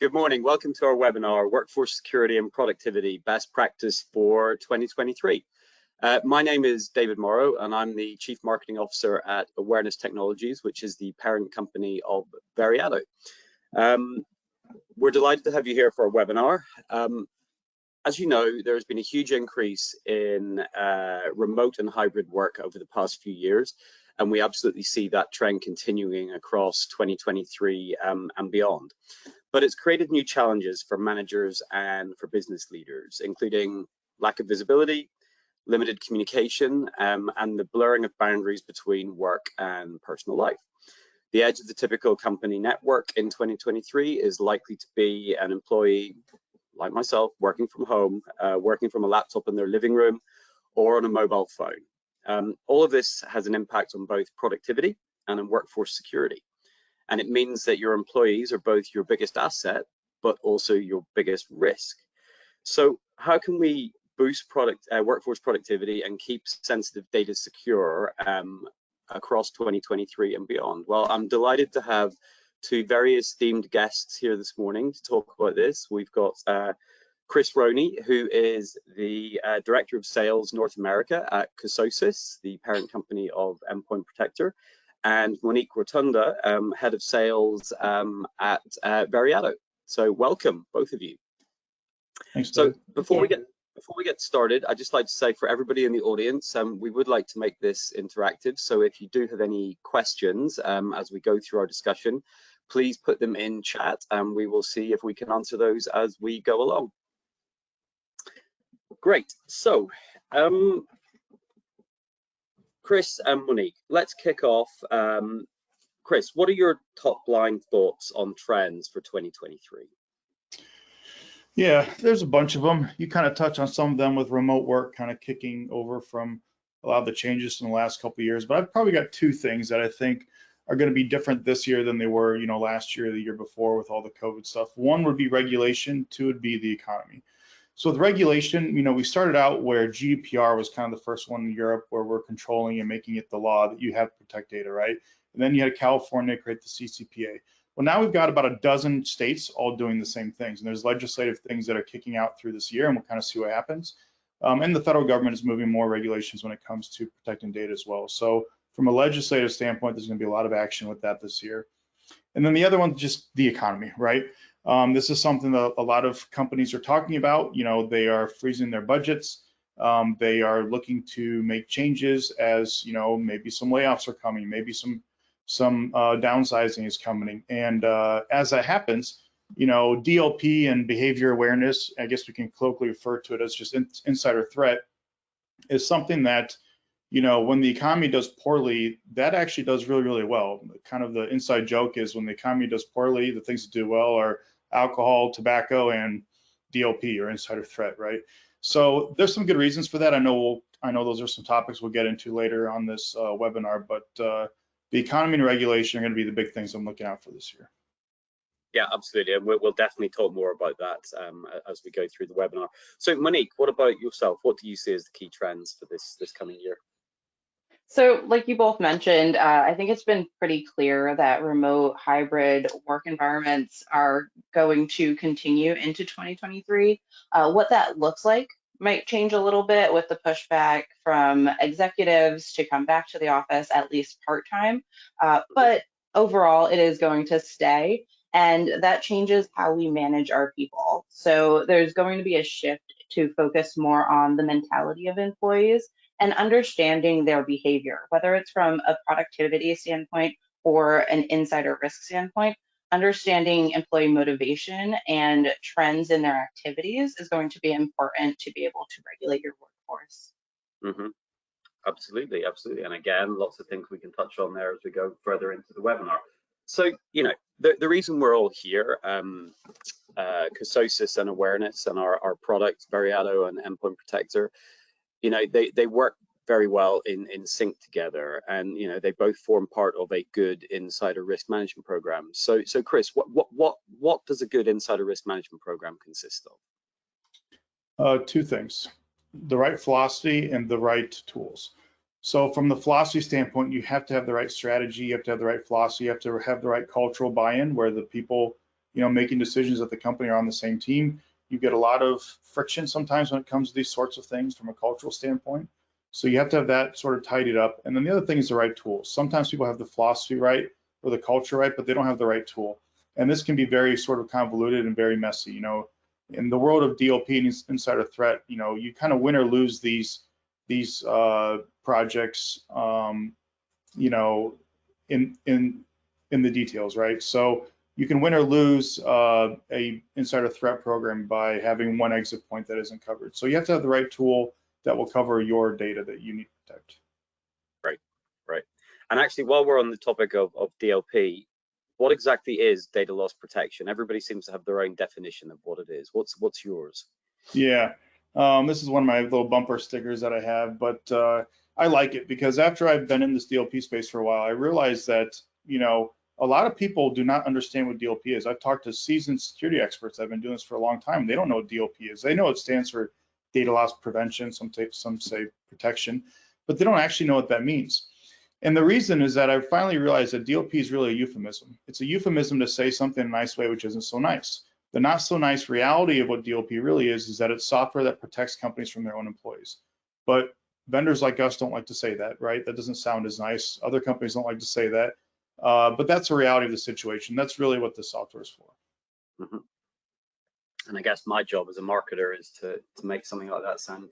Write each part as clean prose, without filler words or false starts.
Good morning. Welcome to our webinar, Workforce Security and Productivity Best Practice for 2023. My name is David Morrow, and I'm the Chief Marketing Officer at Awareness Technologies, which is the parent company of Veriato. We're delighted to have you here for our webinar. As you know, there's been a huge increase in remote and hybrid work over the past few years, and we absolutely see that trend continuing across 2023 and beyond. But it's created new challenges for managers and for business leaders, including lack of visibility, limited communication, and the blurring of boundaries between work and personal life. The edge of the typical company network in 2023 is likely to be an employee like myself working from home, working from a laptop in their living room or on a mobile phone. All of this has an impact on both productivity and on workforce security. And it means that your employees are both your biggest asset, but also your biggest risk. So how can we boost workforce productivity and keep sensitive data secure across 2023 and beyond? Well, I'm delighted to have two very esteemed guests here this morning to talk about this. We've got Chris Roney, who is the Director of Sales North America at Cososis, the parent company of Endpoint Protector, and Monique Rotunda, Head of Sales at Veriato. So welcome, both of you. Thanks, so before we get started, I'd just like to say for everybody in the audience, we would like to make this interactive. So if you do have any questions as we go through our discussion, please put them in chat and we will see if we can answer those as we go along. Great. So Chris and Monique, let's kick off. Chris, what are your top line thoughts on trends for 2023? Yeah, there's a bunch of them. You kind of touch on some of them with remote work kind of kicking over from a lot of the changes in the last couple of years. But I've probably got two things that I think are going to be different this year than they were, last year or the year before with all the COVID stuff. One would be regulation. Two would be the economy. So with regulation, we started out where GDPR was kind of the first one in Europe where we're controlling and making it the law that you have to protect data, right? And then you had California create the CCPA. Well, now we've got about a dozen states all doing the same things. And there's legislative things that are kicking out through this year, and we'll kind of see what happens. And the federal government is moving more regulations when it comes to protecting data as well. So from a legislative standpoint, there's going to be a lot of action with that this year. And then the other one, just the economy, right? This is something that a lot of companies are talking about. They are freezing their budgets. They are looking to make changes as, maybe some layoffs are coming, maybe some downsizing is coming. And as that happens, DLP and behavior awareness, I guess we can colloquially refer to it as just insider threat, is something that, when the economy does poorly, that actually does really, really well. Kind of the inside joke is when the economy does poorly, the things that do well are alcohol, tobacco, and DLP or insider threat, right? So there's some good reasons for that. I know those are some topics we'll get into later on this webinar, but the economy and regulation are going to be the big things I'm looking out for this year. Yeah, absolutely. And we'll definitely talk more about that as we go through the webinar. So Monique, what about yourself? What do you see as the key trends for this coming year? So like you both mentioned, I think it's been pretty clear that remote hybrid work environments are going to continue into 2023. What that looks like might change a little bit with the pushback from executives to come back to the office at least part-time, but overall it is going to stay, and that changes how we manage our people. So there's going to be a shift to focus more on the mentality of employees and understanding their behavior, whether it's from a productivity standpoint or an insider risk standpoint. Understanding employee motivation and trends in their activities is going to be important to be able to regulate your workforce. Mm-hmm. Absolutely, absolutely. And again, lots of things we can touch on there as we go further into the webinar. So, the reason we're all here, Cososis and Awareness and our products, Veriato and Endpoint Protector, they work very well in sync together, and they both form part of a good insider risk management program. So Chris, what does a good insider risk management program consist of? Two things: the right philosophy and the right tools. So from the philosophy standpoint, you have to have the right strategy, you have to have the right philosophy, you have to have the right cultural buy-in where the people making decisions at the company are on the same team. You get a lot of friction sometimes when it comes to these sorts of things from a cultural standpoint. So you have to have that sort of tidied up. And then the other thing is the right tools. Sometimes people have the philosophy right or the culture right, but they don't have the right tool. And this can be very sort of convoluted and very messy. In the world of DLP and insider threat, you kind of win or lose these projects, in the details, right? So you can win or lose a insider threat program by having one exit point that isn't covered. So you have to have the right tool that will cover your data that you need to protect. Right. And actually, while we're on the topic of DLP, what exactly is data loss protection? Everybody seems to have their own definition of what it is. What's yours? Yeah, this is one of my little bumper stickers that I have, but I like it because after I've been in this DLP space for a while, I realized that, a lot of people do not understand what DLP is. I've talked to seasoned security experts. I've been doing this for a long time. They don't know what DLP is. They know it stands for data loss prevention. Some say protection, but they don't actually know what that means. And the reason is that I finally realized that DLP is really a euphemism. It's a euphemism to say something in a nice way, which isn't so nice. The not so nice reality of what DLP really is that it's software that protects companies from their own employees. But vendors like us don't like to say that, right? That doesn't sound as nice. Other companies don't like to say that. But that's the reality of the situation. That's really what the software is for. Mm-hmm. And I guess my job as a marketer is to make something like that sound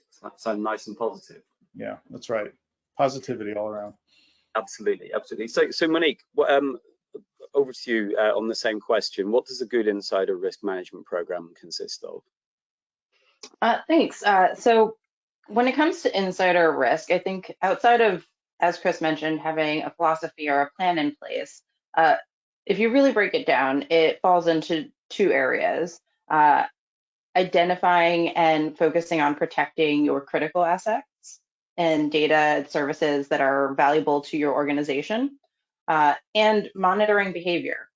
nice and positive. Yeah, that's right. Positivity all around. Absolutely. So Monique, over to you on the same question. What does a good insider risk management program consist of? Thanks. So when it comes to insider risk, I think outside of, as Chris mentioned, having a philosophy or a plan in place, if you really break it down, it falls into two areas. Identifying and focusing on protecting your critical assets and data and services that are valuable to your organization, and monitoring behavior.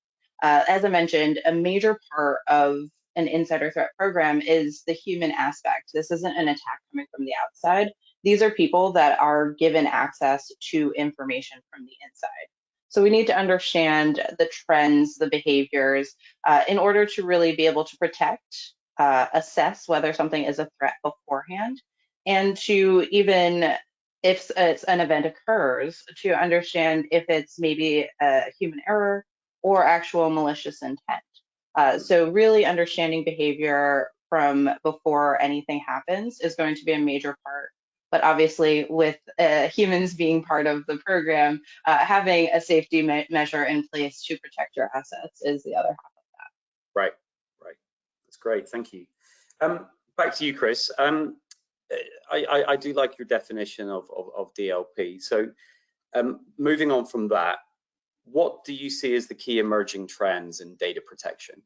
As I mentioned, a major part of an insider threat program is the human aspect. This isn't an attack coming from the outside. These are people that are given access to information from the inside. So we need to understand the trends, the behaviors, in order to really be able to protect, assess whether something is a threat beforehand, and to even, if an event occurs, to understand if it's maybe a human error or actual malicious intent. So really understanding behavior from before anything happens is going to be a major part. But obviously, with humans being part of the program, having a safety measure in place to protect your assets is the other half of that. Right. That's great. Thank you. Back to you, Chris. I do like your definition of DLP. So moving on from that, what do you see as the key emerging trends in data protection?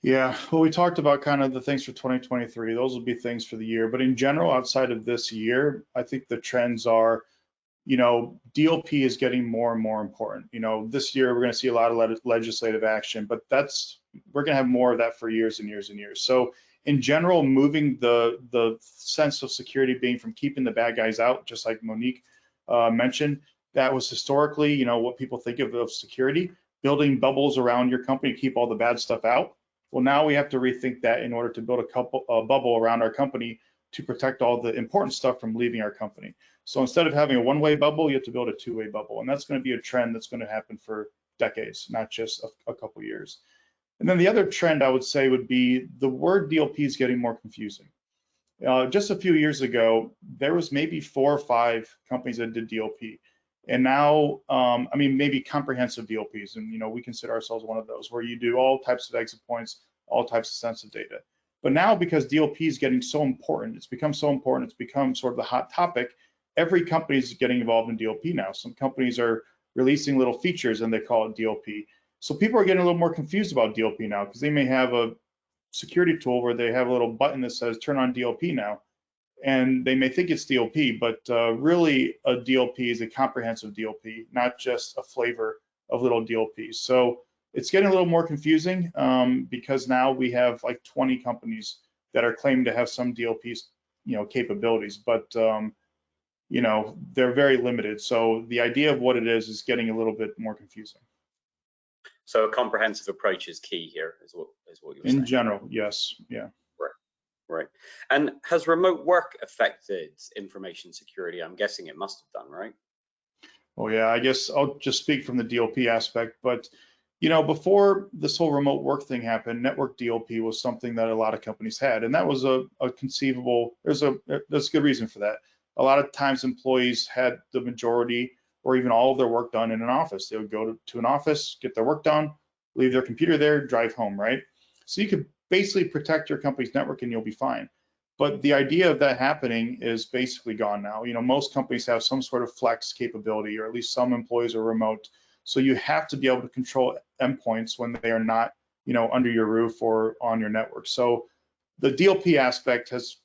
Yeah, well, we talked about kind of the things for 2023. Those will be things for the year. But in general, outside of this year, I think the trends are, DLP is getting more and more important. This year we're going to see a lot of legislative action, but we're going to have more of that for years and years and years. So in general, moving the sense of security being from keeping the bad guys out, just like Monique mentioned, that was historically, what people think of security, building bubbles around your company to keep all the bad stuff out. Well, now we have to rethink that in order to build a bubble around our company to protect all the important stuff from leaving our company. So instead of having a one-way bubble, you have to build a two-way bubble. And that's going to be a trend that's going to happen for decades, not just a couple years. And then the other trend I would say would be the word DLP is getting more confusing. Just a few years ago, there was maybe 4 or 5 companies that did DLP. And now, maybe comprehensive DLPs, and we consider ourselves one of those, where you do all types of exit points, all types of sensitive data. But now, because DLP is getting so important, it's become sort of the hot topic. Every company is getting involved in DLP now. Some companies are releasing little features and they call it DLP. So people are getting a little more confused about DLP now because they may have a security tool where they have a little button that says turn on DLP now. And they may think it's DLP, but really a DLP is a comprehensive DLP, not just a flavor of little DLPs. So it's getting a little more confusing because now we have like 20 companies that are claiming to have some DLP, capabilities, but they're very limited. So the idea of what it is getting a little bit more confusing. So a comprehensive approach is key here, is what you're saying. In general, yes, yeah. Right. And has remote work affected information security? I'm guessing it must have done, right? Oh yeah, I guess I'll just speak from the DLP aspect, but before this whole remote work thing happened, network DLP was something that a lot of companies had, and that was a conceivable. There's a good reason for that. A lot of times, employees had the majority or even all of their work done in an office. They would go to an office, get their work done, leave their computer there, drive home, right? So you could basically protect your company's network and you'll be fine. But the idea of that happening is basically gone now. Most companies have some sort of flex capability, or at least some employees are remote. So you have to be able to control endpoints when they are not, under your roof or on your network. So the DLP aspect has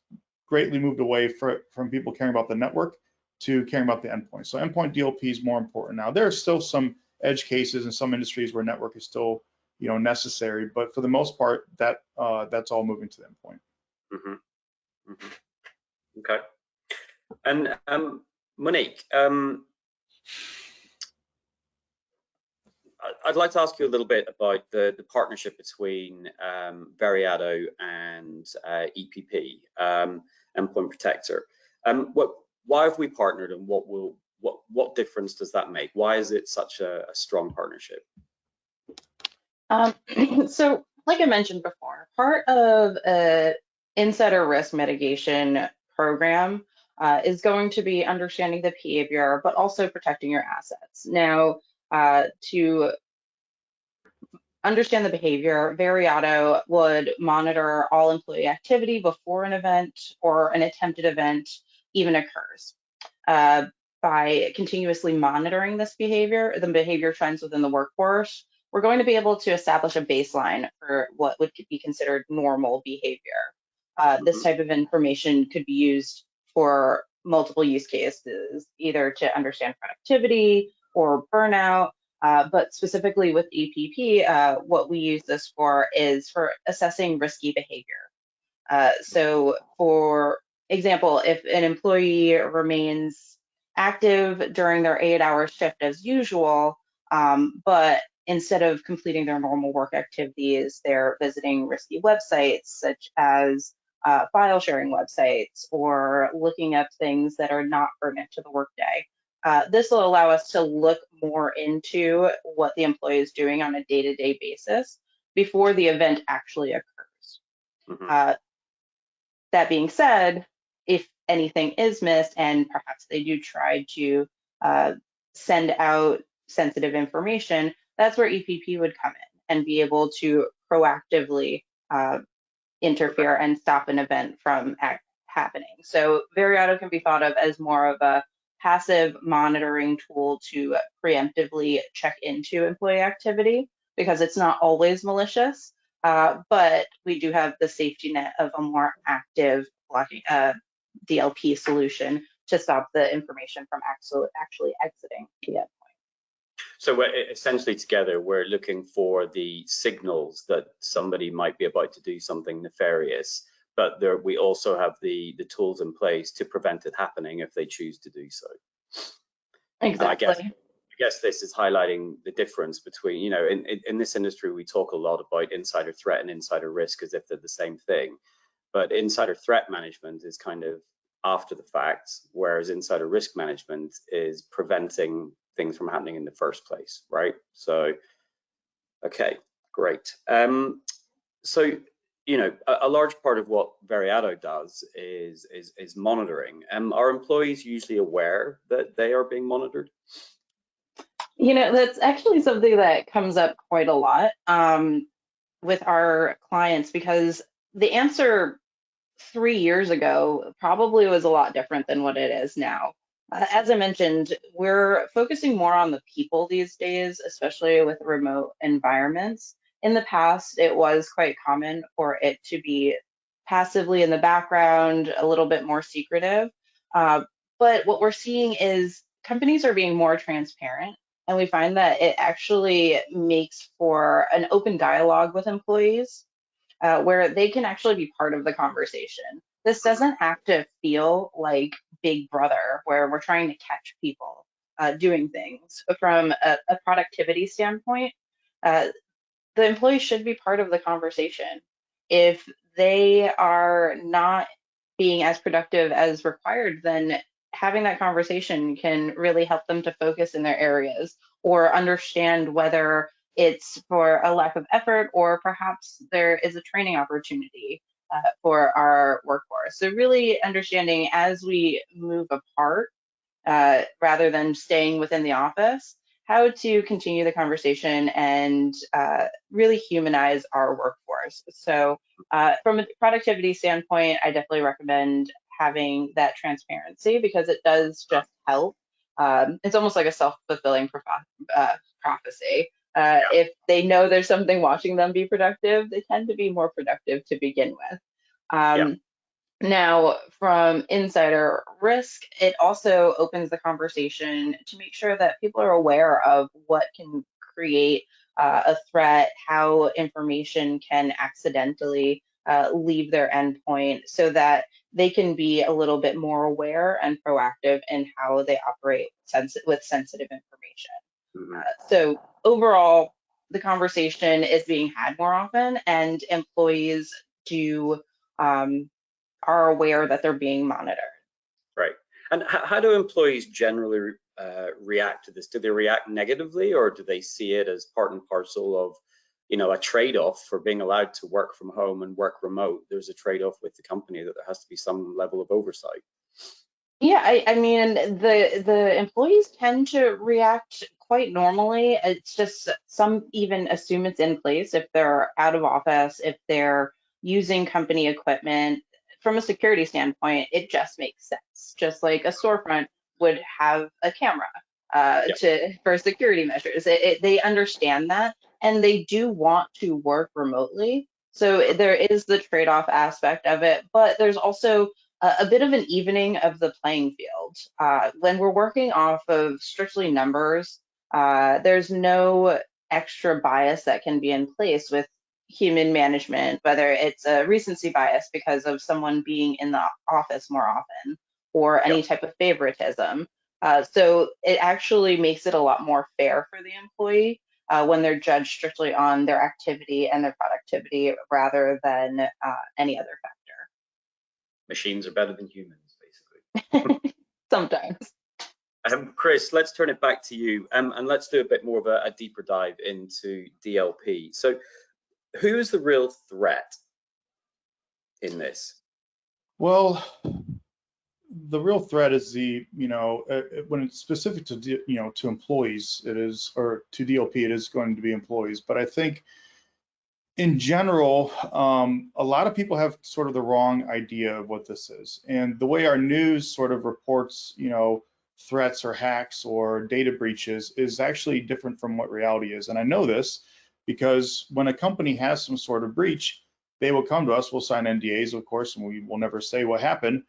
greatly moved away from people caring about the network to caring about the endpoint. So endpoint DLP is more important now. There are still some edge cases in some industries where network is still, necessary, but for the most part, that's all moving to the endpoint. Mm-hmm. Mm-hmm. Okay. And Monique, I'd like to ask you a little bit about the partnership between Veriato and EPP, Endpoint Protector. Why have we partnered, and what difference does that make? Why is it such a strong partnership? So, like I mentioned before, part of an insider risk mitigation program is going to be understanding the behavior, but also protecting your assets. Now, to understand the behavior, Veriato would monitor all employee activity before an event or an attempted event even occurs. By continuously monitoring this behavior, the behavior trends within the workforce, we're going to be able to establish a baseline for what would be considered normal behavior. This type of information could be used for multiple use cases, either to understand productivity or burnout, but specifically with EPP, what we use this for is for assessing risky behavior. So for example, if an employee remains active during their 8-hour shift as usual, but instead of completing their normal work activities, they're visiting risky websites such as file sharing websites or looking up things that are not pertinent to the workday. This will allow us to look more into what the employee is doing on a day-to-day basis before the event actually occurs. Mm-hmm. That being said, if anything is missed and perhaps they do try to send out sensitive information, that's where EPP would come in and be able to proactively interfere and stop an event from happening. So Veriato can be thought of as more of a passive monitoring tool to preemptively check into employee activity because it's not always malicious, but we do have the safety net of a more active blocking DLP solution to stop the information from actually exiting the endpoint. So essentially together, we're looking for the signals that somebody might be about to do something nefarious, but we also have the tools in place to prevent it happening if they choose to do so. Exactly. I guess this is highlighting the difference between, in this industry, we talk a lot about insider threat and insider risk as if they're the same thing, but insider threat management is kind of after the fact, whereas insider risk management is preventing things from happening in the first place, right? So, okay, great. So, a large part of what Veriato does is monitoring. Are employees usually aware that they are being monitored? That's actually something that comes up quite a lot with our clients because the answer 3 years ago probably was a lot different than what it is now. As I mentioned, we're focusing more on the people these days, especially with remote environments. In the past, it was quite common for it to be passively in the background, a little bit more secretive. But what we're seeing is companies are being more transparent, and we find that it actually makes for an open dialogue with employees where they can actually be part of the conversation. This doesn't have to feel like Big Brother, where we're trying to catch people doing things. From a productivity standpoint, the employee should be part of the conversation. If they are not being as productive as required, then having that conversation can really help them to focus in their areas or understand whether it's for a lack of effort or perhaps there is a training opportunity for our workforce. So really understanding as we move apart, rather than staying within the office, how to continue the conversation and really humanize our workforce. So from a productivity standpoint, I definitely recommend having that transparency because it does just help. It's almost like a self-fulfilling prophecy. If they know there's something watching them be productive, they tend to be more productive to begin with. Now, from insider risk, it also opens the conversation to make sure that people are aware of what can create a threat, how information can accidentally leave their endpoint so that they can be a little bit more aware and proactive in how they operate with sensitive information. So overall, the conversation is being had more often and employees are aware that they're being monitored. Right. And how do employees generally react to this? Do they react negatively, or do they see it as part and parcel of, a trade-off for being allowed to work from home and work remote? There's a trade-off with the company that there has to be some level of oversight. Yeah, I mean, the employees tend to react quite normally. It's just some even assume it's in place if they're out of office, if they're using company equipment. From a security standpoint, it just makes sense. Just like a storefront would have a camera for security measures. They understand that, and they do want to work remotely. So there is the trade-off aspect of it, but there's also a bit of an evening of the playing field. When we're working off of strictly numbers, there's no extra bias that can be in place with human management, whether it's a recency bias because of someone being in the office more often or any type of favoritism. So it actually makes it a lot more fair for the employee when they're judged strictly on their activity and their productivity rather than any other factor. Machines are better than humans, basically. Sometimes. Chris, let's turn it back to you, and let's do a bit more of a deeper dive into DLP. So who is the real threat in this? Well, the real threat is when it's specific to, to employees, it is, or to DLP, it is going to be employees. But I think in general, a lot of people have sort of the wrong idea of what this is. And the way our news sort of reports, threats or hacks or data breaches is actually different from what reality is. And I know this because when a company has some sort of breach, they will come to us, we'll sign NDAs, of course, and we will never say what happened,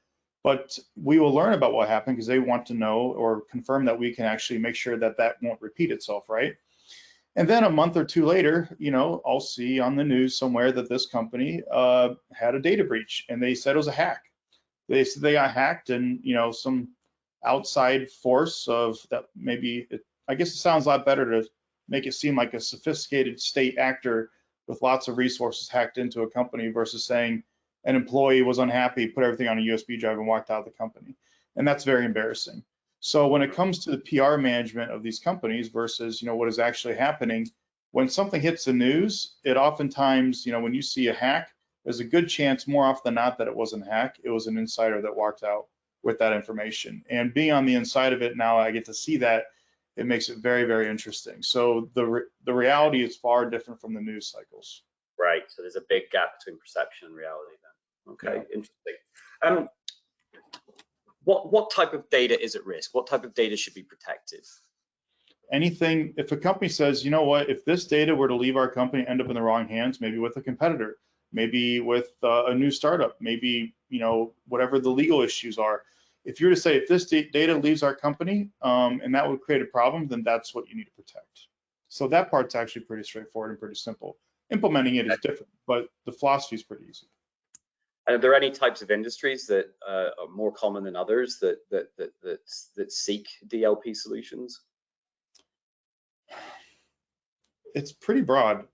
but we will learn about what happened because they want to know or confirm that we can actually make sure that that won't repeat itself, right? And then a month or two later, I'll see on the news somewhere that this company had a data breach and they said it was a hack. They said they got hacked and, some outside force of that I guess it sounds a lot better to make it seem like a sophisticated state actor with lots of resources hacked into a company versus saying an employee was unhappy, put everything on a USB drive and walked out of the company. And that's very embarrassing. So when it comes to the PR management of these companies versus, what is actually happening, when something hits the news, it oftentimes, when you see a hack, there's a good chance more often than not that it wasn't a hack. It was an insider that walked out with that information. And being on the inside of it now, I get to see that. It makes it very, very interesting. So the reality is far different from the news cycles. Right. So there's a big gap between perception and reality then. Okay, yeah. Interesting. What type of data is at risk? What type of data should be protected? Anything, if a company says, if this data were to leave our company, end up in the wrong hands, maybe with a competitor, maybe with a new startup, maybe, whatever the legal issues are. If you were to say, if this data leaves our company and that would create a problem, then that's what you need to protect. So that part's actually pretty straightforward and pretty simple. Implementing it is different, but the philosophy is pretty easy. And are there any types of industries that are more common than others that seek DLP solutions? it's pretty broad,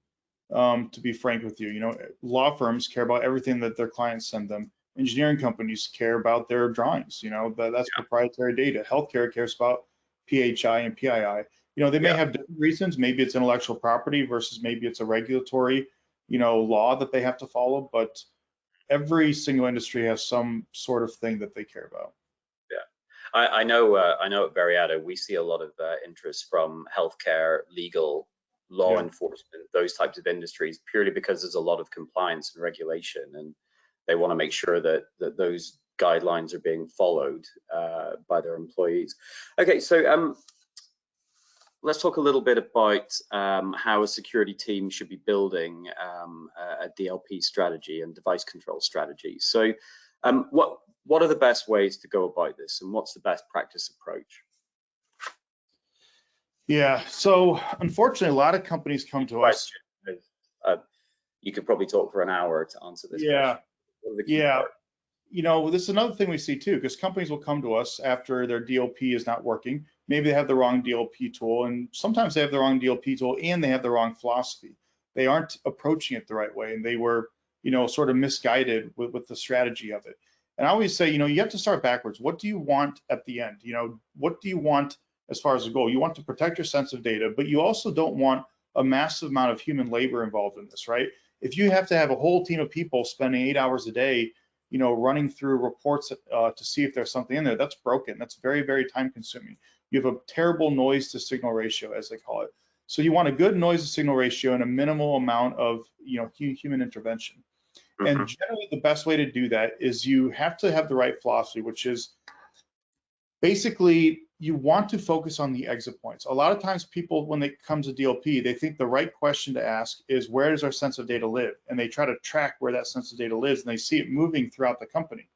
to be frank with you. You know, law firms care about everything that their clients send them. Engineering companies care about their drawings. You know, that's proprietary data. Healthcare cares about PHI and PII. You know, they may have different reasons. Maybe it's intellectual property versus maybe it's a regulatory, you know, law that they have to follow. But every single industry has some sort of thing that they care about. Yeah, I know at Veriato we see a lot of interest from healthcare, legal, law enforcement, those types of industries, purely because there's a lot of compliance and regulation, and they want to make sure that those guidelines are being followed by their employees. Okay, so let's talk a little bit about how a security team should be building a DLP strategy and device control strategy. So what are the best ways to go about this, and what's the best practice approach? Yeah, so unfortunately, a lot of companies come to us. You could probably talk for an hour to answer this question. Yeah. You know, this is another thing we see too, because companies will come to us after their DLP is not working. Maybe they have the wrong DLP tool, and sometimes they have the wrong DLP tool and they have the wrong philosophy. They aren't approaching it the right way, and they were, you know, sort of misguided with the strategy of it. And I always say, you know, you have to start backwards. What do you want at the end? You know, what do you want as far as the goal? You want to protect your sensitive data, but you also don't want a massive amount of human labor involved in this, right? If you have to have a whole team of people spending 8 hours a day, you know, running through reports to see if there's something in there, that's broken. That's very, very time consuming. You have a terrible noise to signal ratio, as they call it. So you want a good noise to signal ratio and a minimal amount of, you know, human intervention. And generally the best way to do that is you have to have the right philosophy, which is basically you want to focus on the exit points. A lot of times people, when it comes to DLP, they think the right question to ask is, where does our sensitive data live? And they try to track where that sensitive data lives, and they see it moving throughout the company.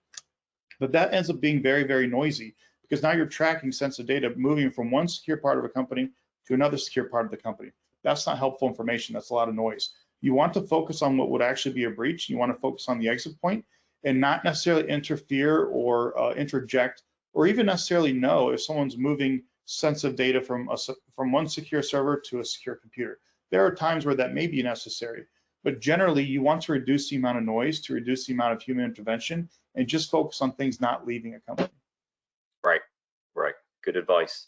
But that ends up being very, very noisy, because now you're tracking sensitive data moving from one secure part of a company to another secure part of the company. That's not helpful information. That's a lot of noise. You want to focus on what would actually be a breach. You want to focus on the exit point and not necessarily interfere or interject, or even necessarily know if someone's moving sensitive data from one secure server to a secure computer. There are times where that may be necessary, but generally you want to reduce the amount of noise, to reduce the amount of human intervention, and just focus on things not leaving a company. Right. Good advice.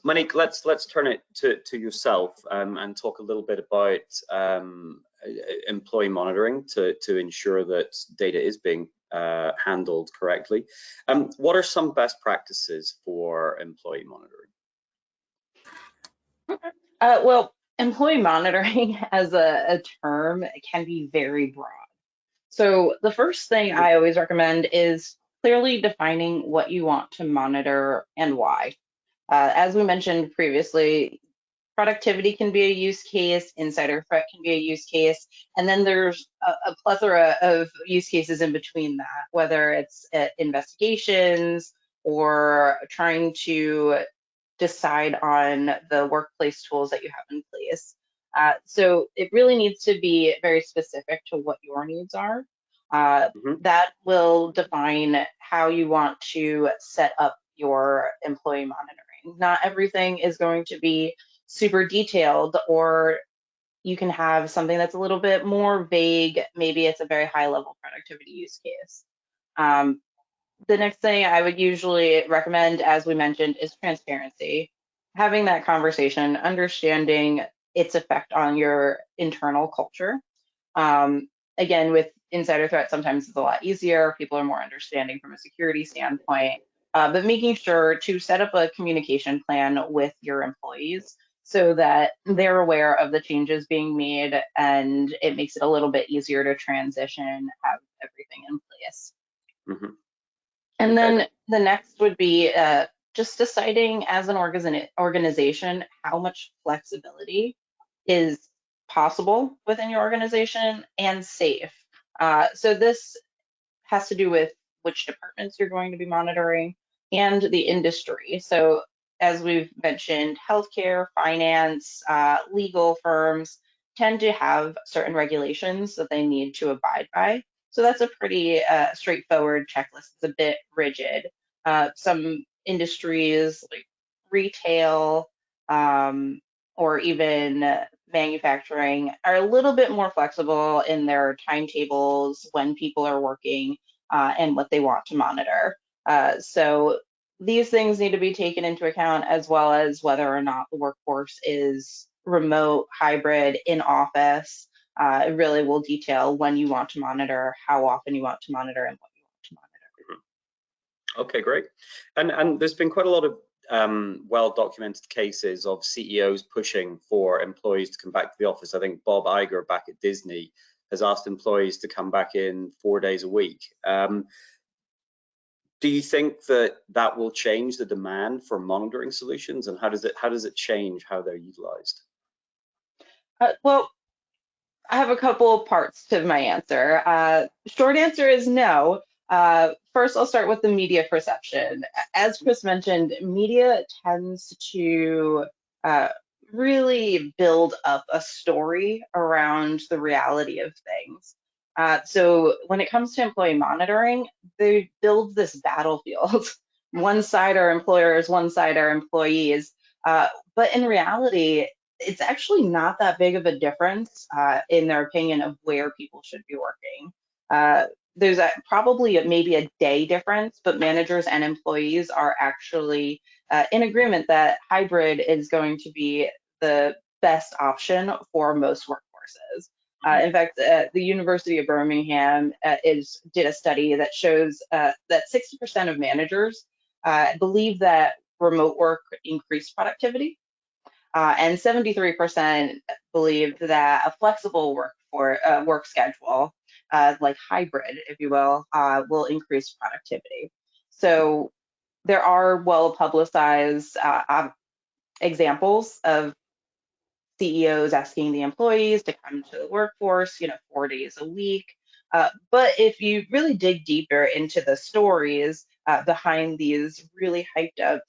Monique, let's turn it to yourself and talk a little bit about employee monitoring to ensure that data is being handled correctly. What are some best practices for employee monitoring? Well, employee monitoring as a term can be very broad. So the first thing I always recommend is clearly defining what you want to monitor and why. As we mentioned previously, productivity can be a use case, insider threat can be a use case, and then there's a plethora of use cases in between that, whether it's investigations or trying to decide on the workplace tools that you have in place. So it really needs to be very specific to what your needs are. That will define how you want to set up your employee monitoring. Not everything is going to be super detailed, or you can have something that's a little bit more vague. Maybe it's a very high level productivity use case. The next thing I would usually recommend, as we mentioned, is transparency. Having that conversation, understanding its effect on your internal culture. Again, with insider threat, sometimes it's a lot easier. People are more understanding from a security standpoint, but making sure to set up a communication plan with your employees so that they're aware of the changes being made, and it makes it a little bit easier to transition, have everything in place. And then the next would be just deciding as an organization how much flexibility is possible within your organization and safe. So this has to do with which departments you're going to be monitoring and the industry. So as we've mentioned, healthcare, finance, legal firms tend to have certain regulations that they need to abide by. So that's a pretty straightforward checklist. It's a bit rigid. Some industries like retail, or even manufacturing are a little bit more flexible in their timetables when people are working and what they want to monitor. So these things need to be taken into account, as well as whether or not the workforce is remote, hybrid, in office. It really will detail when you want to monitor, how often you want to monitor, and what you want to monitor. Okay, great. And there's been quite a lot of well-documented cases of CEOs pushing for employees to come back to the office. I think Bob Iger back at Disney has asked employees to come back in 4 days a week. Do you think that that will change the demand for monitoring solutions, and how does it change how they're utilized? Well, I have a couple of parts to my answer. Short answer is no. First, I'll start with the media perception. As Chris mentioned, media tends to uh, really build up a story around the reality of things. So when it comes to employee monitoring, they build this battlefield. One side are employers, one side are employees. But in reality, it's actually not that big of a difference in their opinion of where people should be working. There's probably maybe a day difference, but managers and employees are actually in agreement that hybrid is going to be the best option for most workforces. In fact, the University of Birmingham did a study that shows that 60% of managers believe that remote work increased productivity. And 73% believed that a flexible work schedule, like hybrid, if you will increase productivity. So there are well-publicized examples of CEOs asking the employees to come to the workforce, 4 days a week. But if you really dig deeper into the stories behind these really hyped up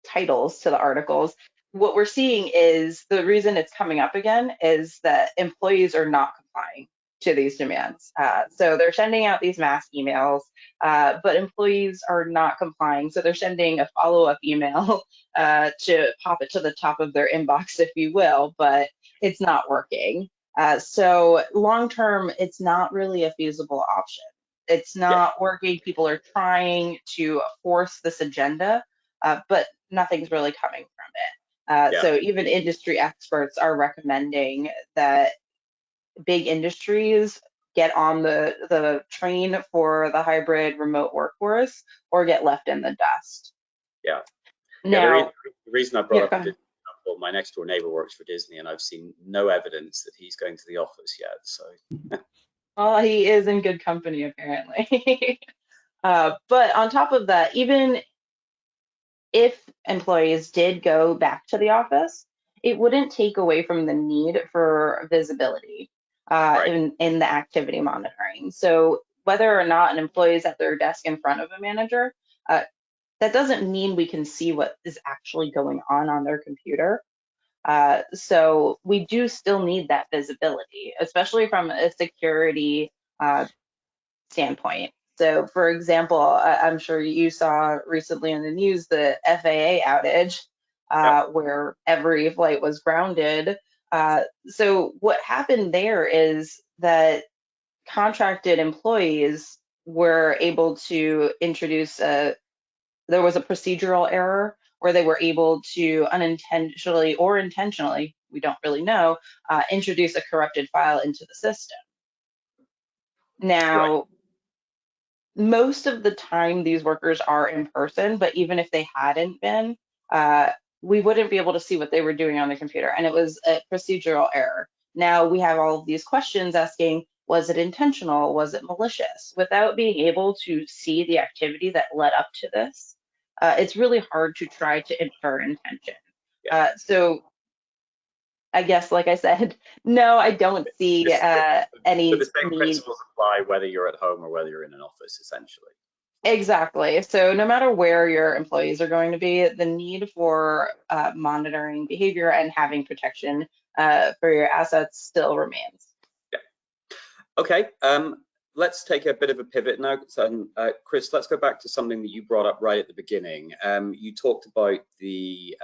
titles to the articles, what we're seeing is the reason it's coming up again is that employees are not complying to these demands. So they're sending out these mass emails, but employees are not complying. So they're sending a follow-up email to pop it to the top of their inbox, if you will, but it's not working. So long-term, it's not really a feasible option. It's not working. People are trying to force this agenda, but nothing's really coming from it. So even industry experts are recommending that big industries get on the train for the hybrid remote workforce or get left in the dust. Yeah. Now, the reason I brought up Disney, my next door neighbor works for Disney, and I've seen no evidence that he's going to the office yet. So, well, he is in good company apparently. But on top of that, even if employees did go back to the office, it wouldn't take away from the need for visibility in the activity monitoring. So whether or not an employee is at their desk in front of a manager, that doesn't mean we can see what is actually going on their computer. So we do still need that visibility, especially from a security standpoint. So for example, I'm sure you saw recently in the news the FAA outage where every flight was grounded. So what happened there is that contracted employees were able to introduce there was a procedural error where they were able to unintentionally or intentionally, we don't really know, introduce a corrupted file into the system. Now, most of the time these workers are in person, but even if they hadn't been, we wouldn't be able to see what they were doing on the computer, and it was a procedural error. Now we have all of these questions asking, was it intentional? Was it malicious? Without being able to see the activity that led up to this, it's really hard to try to infer intention. So I guess, like I said, no, I don't see any but the same principles apply whether you're at home or whether you're in an office, essentially. Exactly. So no matter where your employees are going to be, the need for monitoring behavior and having protection for your assets still remains. Yeah. Okay. Let's take a bit of a pivot now. So, Chris, let's go back to something that you brought up right at the beginning. You talked about the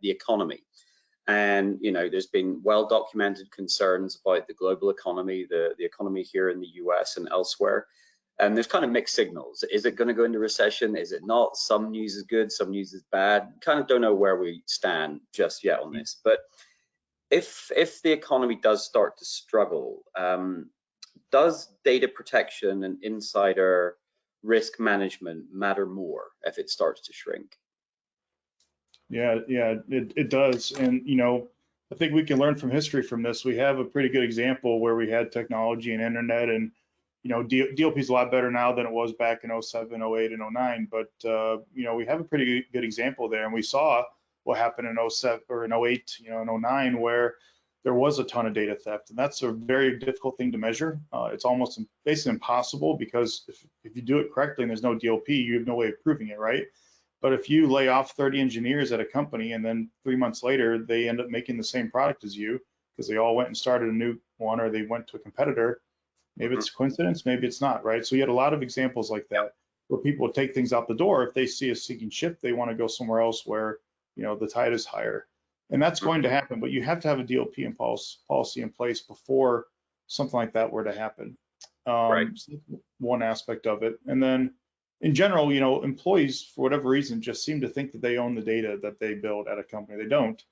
economy. And there's been well-documented concerns about the global economy, the economy here in the US and elsewhere. And there's kind of mixed signals. Is it going to go into recession? Is it not? Some news is good, some news is bad. Kind of don't know where we stand just yet on this. But if the economy does start to struggle, does data protection and insider risk management matter more if it starts to shrink? Yeah, it does. And, I think we can learn from history from this. We have a pretty good example where we had technology and internet, and, DLP is a lot better now than it was back in 07, 08, and 09. But, we have a pretty good example there. And we saw what happened in 07 or in 08, and 09, where there was a ton of data theft. And that's a very difficult thing to measure. It's almost basically impossible, because if you do it correctly and there's no DLP, you have no way of proving it, right? But if you lay off 30 engineers at a company and then 3 months later they end up making the same product as you because they all went and started a new one, or they went to a competitor, maybe it's a coincidence, maybe it's not, right? So you had a lot of examples like that where people would take things out the door. If they see a sinking ship, they want to go somewhere else where, the tide is higher. And that's going to happen, but you have to have a DLP and policy in place before something like that were to happen. Right. So one aspect of it. And then in general, employees, for whatever reason, just seem to think that they own the data that they build at a company. They don't,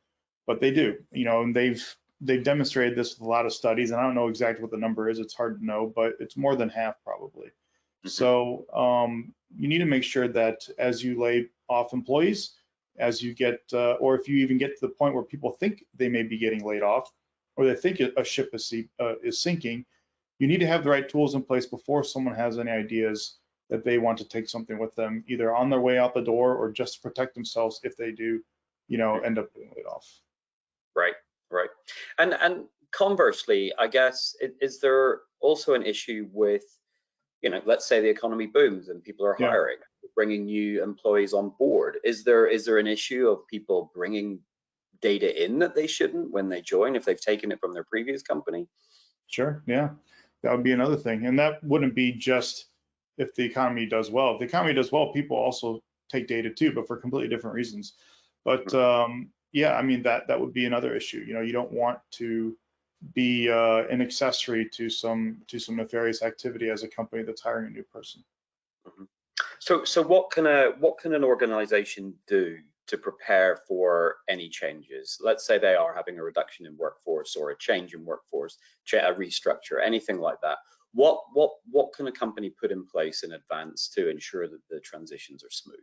but they do, and they've demonstrated this with a lot of studies, and I don't know exactly what the number is. It's hard to know, but it's more than half probably. So you need to make sure that as you lay off employees, as you get, or if you even get to the point where people think they may be getting laid off, or they think a ship is sinking, you need to have the right tools in place before someone has any ideas that they want to take something with them, either on their way out the door or just to protect themselves if they do, end up getting laid off. Right. And conversely, I guess, is there also an issue with, let's say the economy booms and people are hiring, bringing new employees on board. Is there an issue of people bringing data in that they shouldn't when they join, if they've taken it from their previous company? Sure, yeah, that would be another thing. And that wouldn't be just if the economy does well. If the economy does well, people also take data too, but for completely different reasons. But yeah, I mean, that would be another issue. You don't want to be an accessory to some nefarious activity as a company that's hiring a new person. So what can an organization do to prepare for any changes? Let's say they are having a reduction in workforce or a change in workforce, a restructure, anything like that. What can a company put in place in advance to ensure that the transitions are smooth?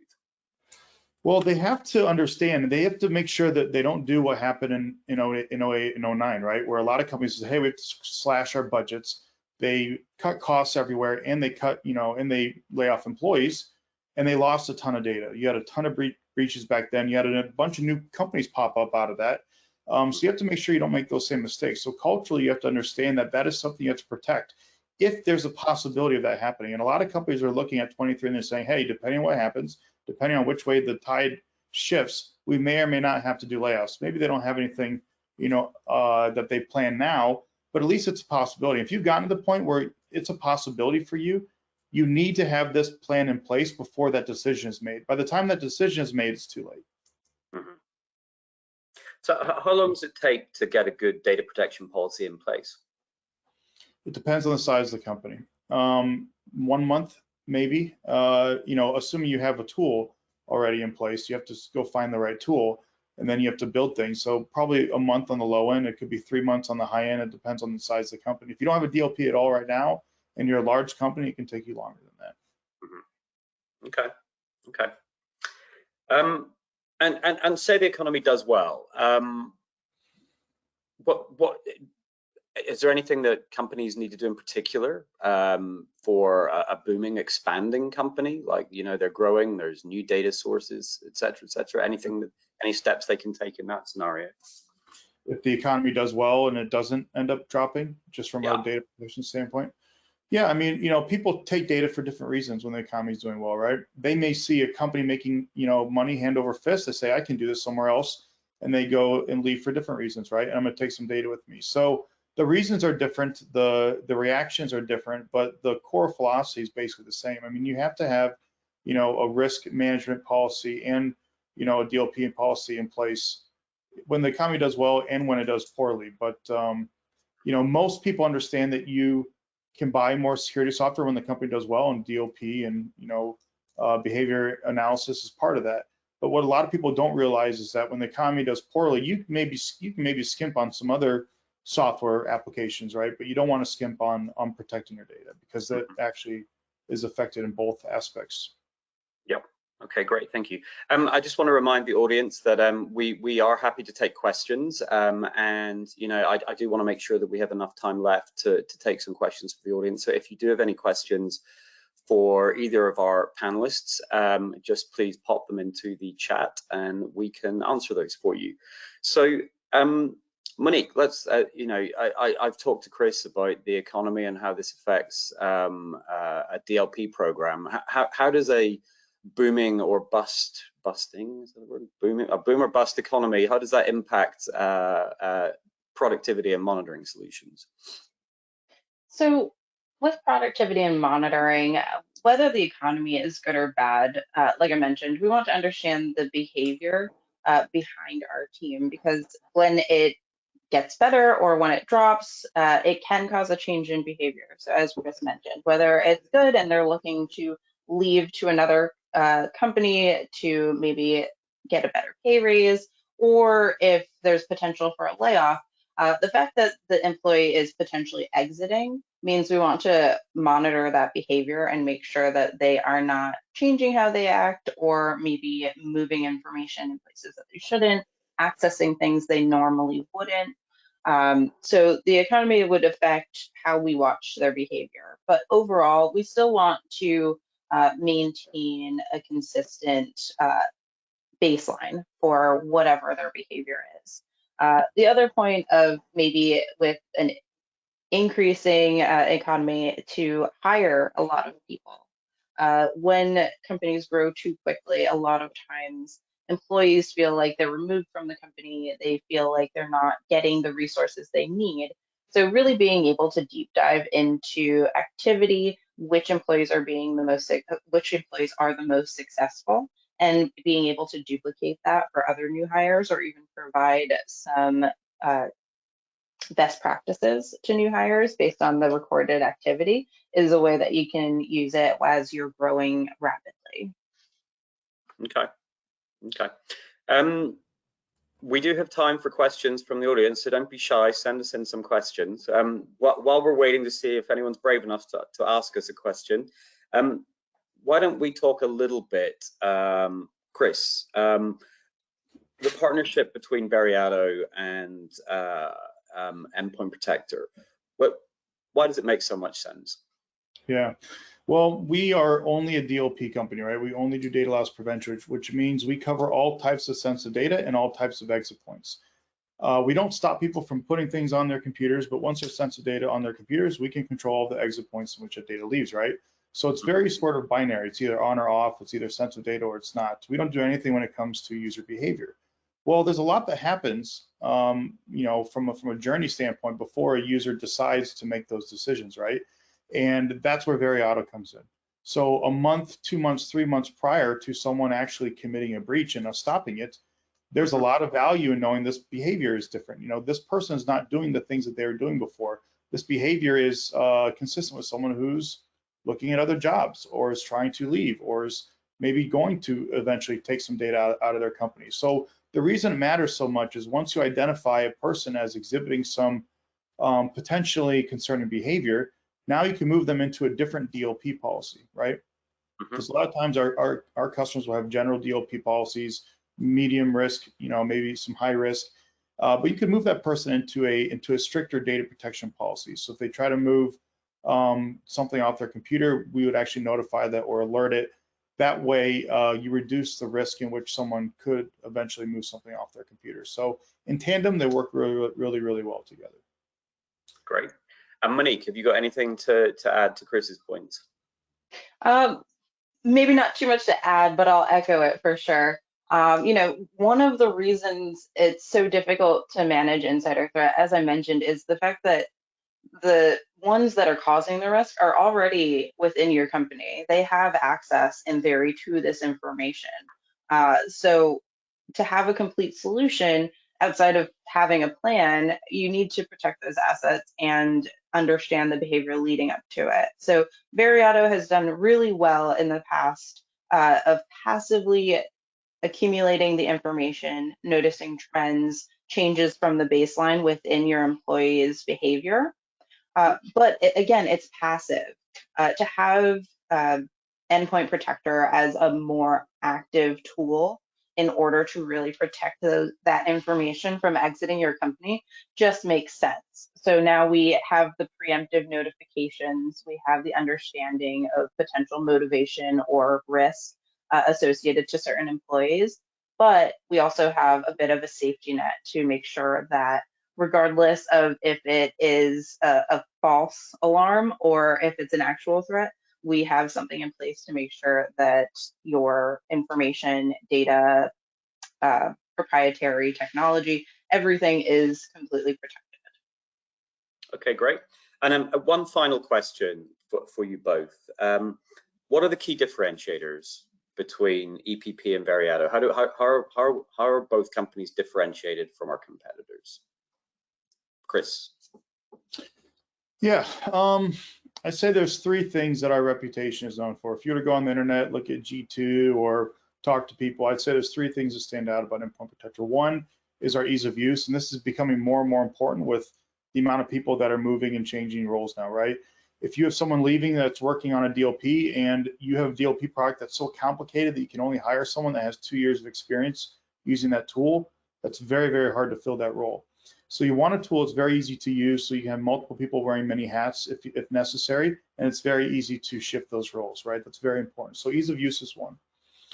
Well, they have to understand, they have to make sure that they don't do what happened in 08 and 09, right? Where a lot of companies say, hey, we have to slash our budgets. They cut costs everywhere, and they cut, and they lay off employees, and they lost a ton of data. You had a ton of breaches back then. You had a bunch of new companies pop up out of that. So you have to make sure you don't make those same mistakes. So culturally, you have to understand that that is something you have to protect if there's a possibility of that happening. And a lot of companies are looking at 23 and they're saying, hey, depending on what happens, depending on which way the tide shifts, we may or may not have to do layoffs. Maybe they don't have anything, that they plan now, but at least it's a possibility. If you've gotten to the point where it's a possibility for you, you need to have this plan in place before that decision is made. By the time that decision is made, it's too late. So how long does it take to get a good data protection policy in place? It depends on the size of the company. 1 month, maybe. Assuming you have a tool already in place, you have to go find the right tool, and then you have to build things. So probably a month on the low end. It could be 3 months on the high end. It depends on the size of the company. If you don't have a DLP at all right now, and you're a large company, it can take you longer than that. Okay. And say the economy does well. What is there anything that companies need to do in particular for a booming, expanding company? Like, they're growing, there's new data sources, et cetera, any steps they can take in that scenario? If the economy does well and it doesn't end up dropping, just from a data protection standpoint. Yeah, I mean, people take data for different reasons when the economy is doing well, right? They may see a company making, money hand over fist. They say, I can do this somewhere else. And they go and leave for different reasons, right? And I'm going to take some data with me. So the reasons are different. The reactions are different, but the core philosophy is basically the same. I mean, you have to have, a risk management policy and, a DLP policy in place when the economy does well and when it does poorly. But you know, most people understand that you can buy more security software when the company does well, and DOP and, you know, behavior analysis is part of that. But what a lot of people don't realize is that when the economy does poorly, you can maybe skimp on some other software applications, right? But you don't want to skimp on protecting your data, because that actually is affected in both aspects. Yep. Okay, great, thank you. I just want to remind the audience that we are happy to take questions, and you know, I do want to make sure that we have enough time left to take some questions for the audience. So if you do have any questions for either of our panelists, just please pop them into the chat and we can answer those for you. So Monique, let's, you know, I've talked to Chris about the economy and how this affects a DLP program. How does a booming or busting, is that the word? Booming, a boom or bust economy, how does that impact productivity and monitoring solutions? So with productivity and monitoring, whether the economy is good or bad, like I mentioned, we want to understand the behavior behind our team, because when it gets better or when it drops, it can cause a change in behavior. So as Chris mentioned, whether it's good and they're looking to leave to another company to maybe get a better pay raise, or if there's potential for a layoff, the fact that the employee is potentially exiting means we want to monitor that behavior and make sure that they are not changing how they act, or maybe moving information in places that they shouldn't, accessing things they normally wouldn't. So the economy would affect how we watch their behavior. But overall, we still want to maintain a consistent baseline for whatever their behavior is. The other point of maybe with an increasing economy, to hire a lot of people. When companies grow too quickly, a lot of times employees feel like they're removed from the company. They feel like they're not getting the resources they need. So really being able to deep dive into activity, which employees are the most successful, and being able to duplicate that for other new hires, or even provide some best practices to new hires based on the recorded activity, is a way that you can use it as you're growing rapidly. Okay. We do have time for questions from the audience, so don't be shy, send us in some questions. While we're waiting to see if anyone's brave enough to ask us a question, why don't we talk a little bit, Chris, the partnership between Veriato and Endpoint Protector. Why does it make so much sense? Yeah, well, we are only a DLP company, right? We only do data loss prevention, which means we cover all types of sensitive data and all types of exit points. We don't stop people from putting things on their computers, but once there's sensitive data on their computers, we can control all the exit points in which that data leaves, right? So it's very sort of binary. It's either on or off. It's either sensitive data or it's not. We don't do anything when it comes to user behavior. Well, there's a lot that happens, you know, from a journey standpoint before a user decides to make those decisions, right? And that's where Veriato comes in. So a month, 2 months, 3 months prior to someone actually committing a breach and us stopping it, there's a lot of value in knowing this behavior is different. You know, this person is not doing the things that they were doing before. This behavior is consistent with someone who's looking at other jobs, or is trying to leave, or is maybe going to eventually take some data out of their company. So the reason it matters so much is once you identify a person as exhibiting some potentially concerning behavior, now you can move them into a different DLP policy, right? Because a lot of times our customers will have general DLP policies, medium risk, you know, maybe some high risk, but you can move that person into a stricter data protection policy. So if they try to move something off their computer, we would actually notify that or alert it. That way, you reduce the risk in which someone could eventually move something off their computer. So in tandem, they work really well together. Great. And Monique, have you got anything to add to Chris's points? Maybe not too much to add, but I'll echo it for sure. You know, one of the reasons it's so difficult to manage insider threat, as I mentioned, is the fact that the ones that are causing the risk are already within your company. They have access in theory to this information. So to have a complete solution, outside of having a plan, you need to protect those assets and understand the behavior leading up to it. So Veriato has done really well in the past of passively accumulating the information, noticing trends, changes from the baseline within your employees' behavior. But again, it's passive. To have Endpoint Protector as a more active tool in order to really protect that information from exiting your company just makes sense. So now we have the preemptive notifications, we have the understanding of potential motivation or risk associated to certain employees, but we also have a bit of a safety net to make sure that regardless of if it is a false alarm or if it's an actual threat, we have something in place to make sure that your information, data, proprietary technology, everything is completely protected. Okay, great. And one final question for you both. What are the key differentiators between EPP and Veriato? How are both companies differentiated from our competitors? Chris. Yeah, I'd say there's three things that our reputation is known for. If you were to go on the internet, look at G2 or talk to people, I'd say there's three things that stand out about Endpoint Protector. One is our ease of use, and this is becoming more and more important with the amount of people that are moving and changing roles now, right? If you have someone leaving that's working on a DLP and you have a DLP product that's so complicated that you can only hire someone that has 2 years of experience using that tool, that's very, very hard to fill that role. So you want a tool that's very easy to use, so you can have multiple people wearing many hats if necessary, and it's very easy to shift those roles, right? That's very important. So ease of use is one.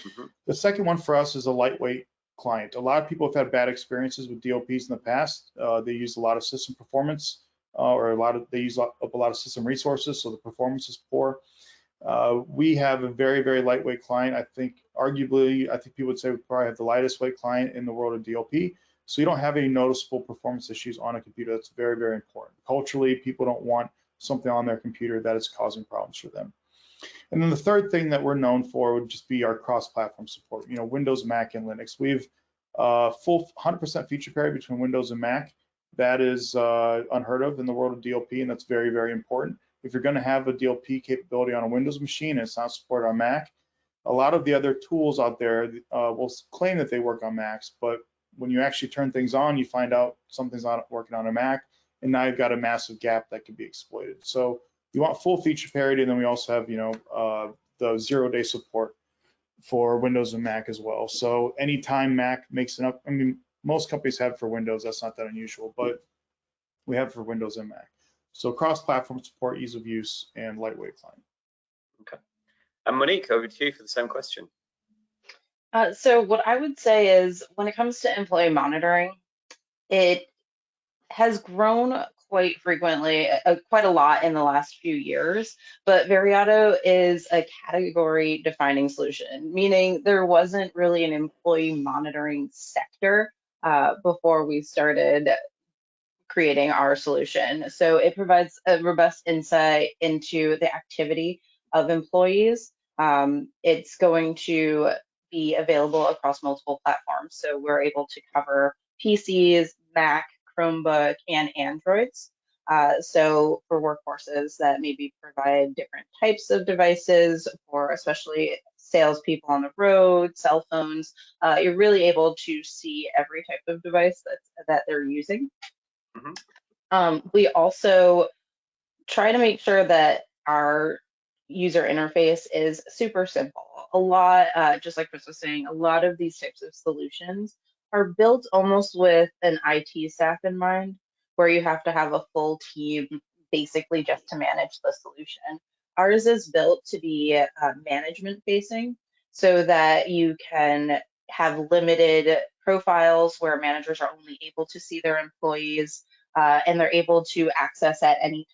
Mm-hmm. The second one for us is a lightweight client. A lot of people have had bad experiences with DLPs in the past. They use a lot of system performance, they use up a lot of system resources, so the performance is poor. We have a very, very lightweight client. I think people would say we probably have the lightest weight client in the world of DLP. So you don't have any noticeable performance issues on a computer. That's very, very important. Culturally, people don't want something on their computer that is causing problems for them. And then the third thing that we're known for would just be our cross-platform support. You know, Windows, Mac, and Linux. We've full 100% feature parity between Windows and Mac. That is unheard of in the world of DLP, and that's very, very important. If you're going to have a DLP capability on a Windows machine and it's not supported on Mac, a lot of the other tools out there will claim that they work on Macs, but when you actually turn things on, you find out something's not working on a Mac, and now you've got a massive gap that could be exploited. So you want full feature parity, and then we also have, the 0-day support for Windows and Mac as well. So anytime Mac makes an up, I mean, most companies have for Windows, that's not that unusual, but we have for Windows and Mac. So cross-platform support, ease of use, and lightweight client. Okay. And Monique, over to you for the same question. So what I would say is when it comes to employee monitoring, it has grown quite frequently, quite a lot in the last few years, but Veriato is a category defining solution, meaning there wasn't really an employee monitoring sector before we started creating our solution. So it provides a robust insight into the activity of employees. It's going to be available across multiple platforms. So we're able to cover PCs, Mac, Chromebook, and Androids. So for workforces that maybe provide different types of devices, for especially salespeople on the road, cell phones, you're really able to see every type of device that they're using. Mm-hmm. We also try to make sure that our user interface is super simple. A lot, just like Chris was saying, a lot of these types of solutions are built almost with an IT staff in mind, where you have to have a full team basically just to manage the solution. Ours is built to be management facing so that you can have limited profiles where managers are only able to see their employees and they're able to access at any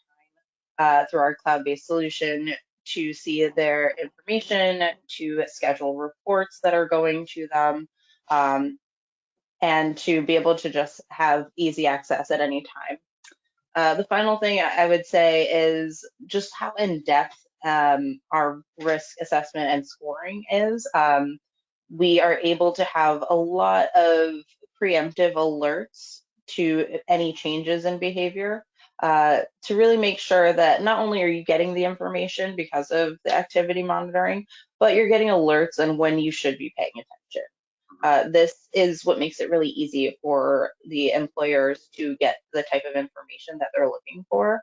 time through our cloud-based solution to see their information, to schedule reports that are going to them, and to be able to just have easy access at any time. The final thing I would say is just how in-depth our risk assessment and scoring is. We are able to have a lot of preemptive alerts to any changes in behavior to really make sure that not only are you getting the information because of the activity monitoring, but you're getting alerts on when you should be paying attention. This is what makes it really easy for the employers to get the type of information that they're looking for,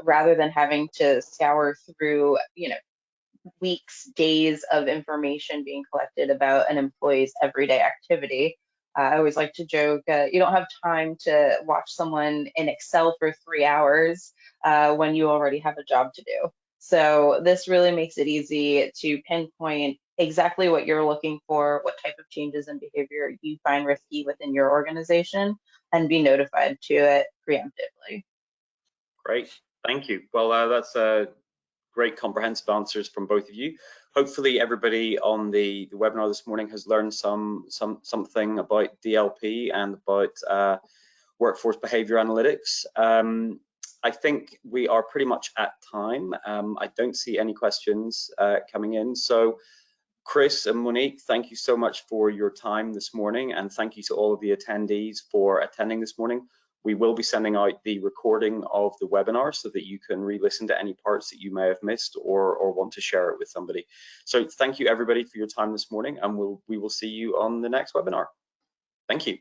rather than having to scour through, weeks, days of information being collected about an employee's everyday activity. I always like to joke, you don't have time to watch someone in Excel for 3 hours when you already have a job to do. So this really makes it easy to pinpoint exactly what you're looking for, what type of changes in behavior you find risky within your organization, and be notified to it preemptively. Great, thank you. Well, that's great comprehensive answers from both of you. Hopefully everybody on the webinar this morning has learned something about DLP and about workforce behavior analytics. I think we are pretty much at time. I don't see any questions coming in. So Chris and Monique, thank you so much for your time this morning, and thank you to all of the attendees for attending this morning. We will be sending out the recording of the webinar so that you can re-listen to any parts that you may have missed or want to share it with somebody. So thank you everybody for your time this morning, and we will see you on the next webinar. Thank you.